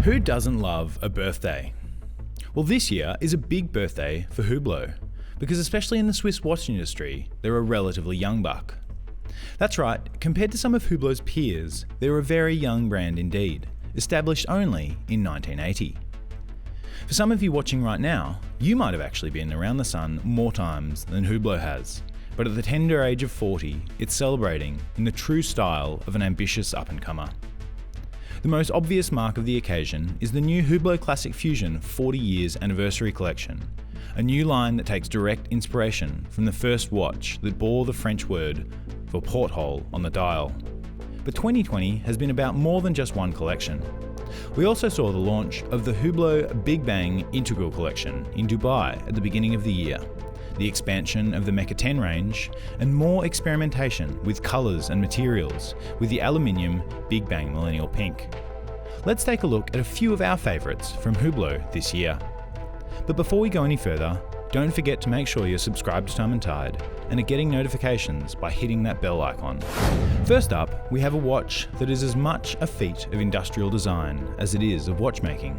Who doesn't love a birthday? Well, this year is a big birthday for Hublot, because especially in the Swiss watch industry, they're a relatively young buck. That's right, compared to some of Hublot's peers, they're a very young brand indeed, established only in 1980. For some of you watching right now, you might have actually been around the sun more times than Hublot has, but at the tender age of 40, it's celebrating in the true style of an ambitious up-and-comer. The most obvious mark of the occasion is the new Hublot Classic Fusion 40 years anniversary collection, a new line that takes direct inspiration from the first watch that bore the French word for porthole on the dial. But 2020 has been about more than just one collection. We also saw the launch of the Hublot Big Bang Integral collection in Dubai at the beginning of the year, the expansion of the Mecha 10 range, and more experimentation with colours and materials with the aluminium Big Bang Millennial Pink. Let's take a look at a few of our favourites from Hublot this year. But before we go any further, don't forget to make sure you're subscribed to Time+Tide and are getting notifications by hitting that bell icon. First up, we have a watch that is as much a feat of industrial design as it is of watchmaking.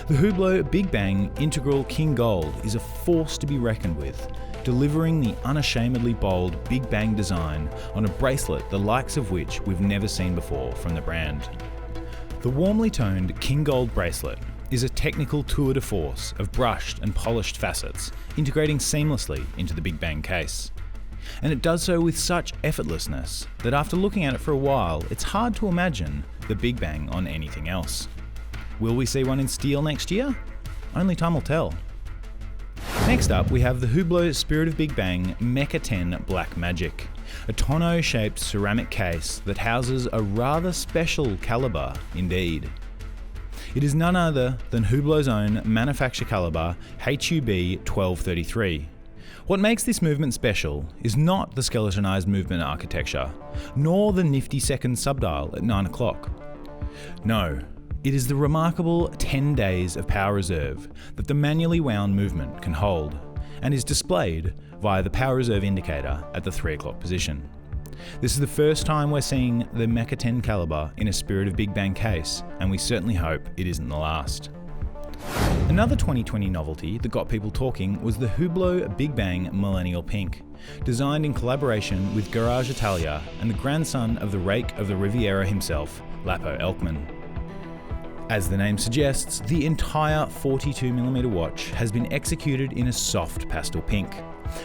The Hublot Big Bang Integral King Gold is a force to be reckoned with, delivering the unashamedly bold Big Bang design on a bracelet the likes of which we've never seen before from the brand. The warmly toned King Gold bracelet is a technical tour de force of brushed and polished facets, integrating seamlessly into the Big Bang case. And it does so with such effortlessness that after looking at it for a while, it's hard to imagine the Big Bang on anything else. Will we see one in steel next year? Only time will tell. Next up, we have the Hublot Spirit of Big Bang Mecha 10 Black Magic, a tonneau-shaped ceramic case that houses a rather special calibre indeed. It is none other than Hublot's own manufacture calibre HUB 1233. What makes this movement special is not the skeletonized movement architecture, nor the nifty second subdial at 9 o'clock. No, it is the remarkable 10 days of power reserve that the manually wound movement can hold, and is displayed via the power reserve indicator at the 3 o'clock position. This is the first time we're seeing the Mecha 10 calibre in a Spirit of Big Bang case, and we certainly hope it isn't the last. Another 2020 novelty that got people talking was the Hublot Big Bang Millennial Pink, designed in collaboration with Garage Italia and the grandson of the rake of the Riviera himself, Lapo Elkman. As the name suggests, the entire 42mm watch has been executed in a soft pastel pink,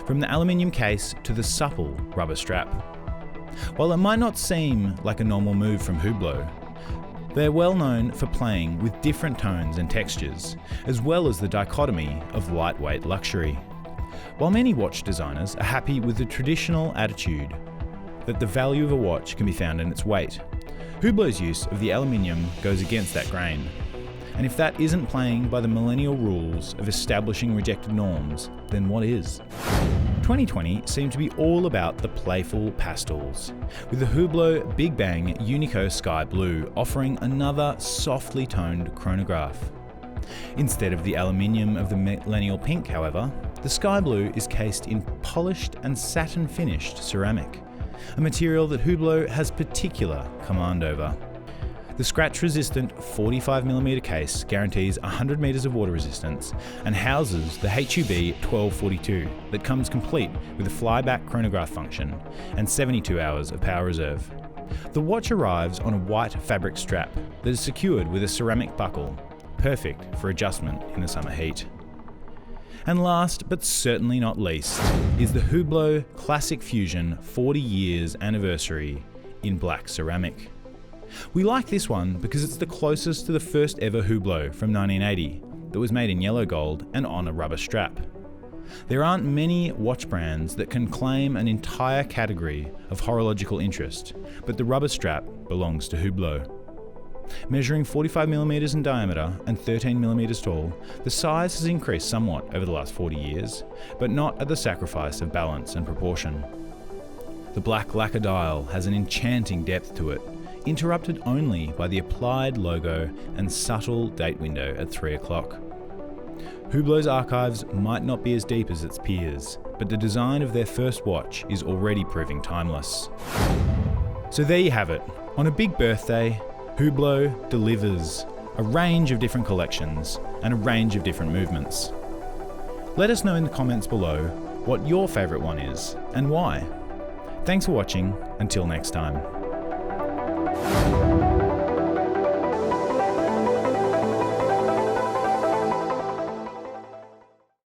from the aluminium case to the supple rubber strap. While it might not seem like a normal move from Hublot, they're well known for playing with different tones and textures, as well as the dichotomy of lightweight luxury. While many watch designers are happy with the traditional attitude that the value of a watch can be found in its weight, Hublot's use of the aluminium goes against that grain. And if that isn't playing by the millennial rules of establishing rejected norms, then what is? 2020 seemed to be all about the playful pastels, with the Hublot Big Bang Unico Sky Blue offering another softly toned chronograph. Instead of the aluminium of the Millennial Pink, however, the Sky Blue is cased in polished and satin finished ceramic, a material that Hublot has particular command over. The scratch-resistant 45mm case guarantees 100 metres of water resistance and houses the HUB 1242 that comes complete with a flyback chronograph function and 72 hours of power reserve. The watch arrives on a white fabric strap that is secured with a ceramic buckle, perfect for adjustment in the summer heat. And last, but certainly not least, is the Hublot Classic Fusion 40 years anniversary in black ceramic. We like this one because it's the closest to the first ever Hublot from 1980 that was made in yellow gold and on a rubber strap. There aren't many watch brands that can claim an entire category of horological interest, but the rubber strap belongs to Hublot. Measuring 45mm in diameter and 13mm tall, the size has increased somewhat over the last 40 years, but not at the sacrifice of balance and proportion. The black lacquer dial has an enchanting depth to it, interrupted only by the applied logo and subtle date window at 3 o'clock. Hublot's archives might not be as deep as its peers, but the design of their first watch is already proving timeless. So there you have it. On a big birthday, Hublot delivers a range of different collections and a range of different movements. Let us know in the comments below what your favourite one is and why. Thanks for watching, until next time.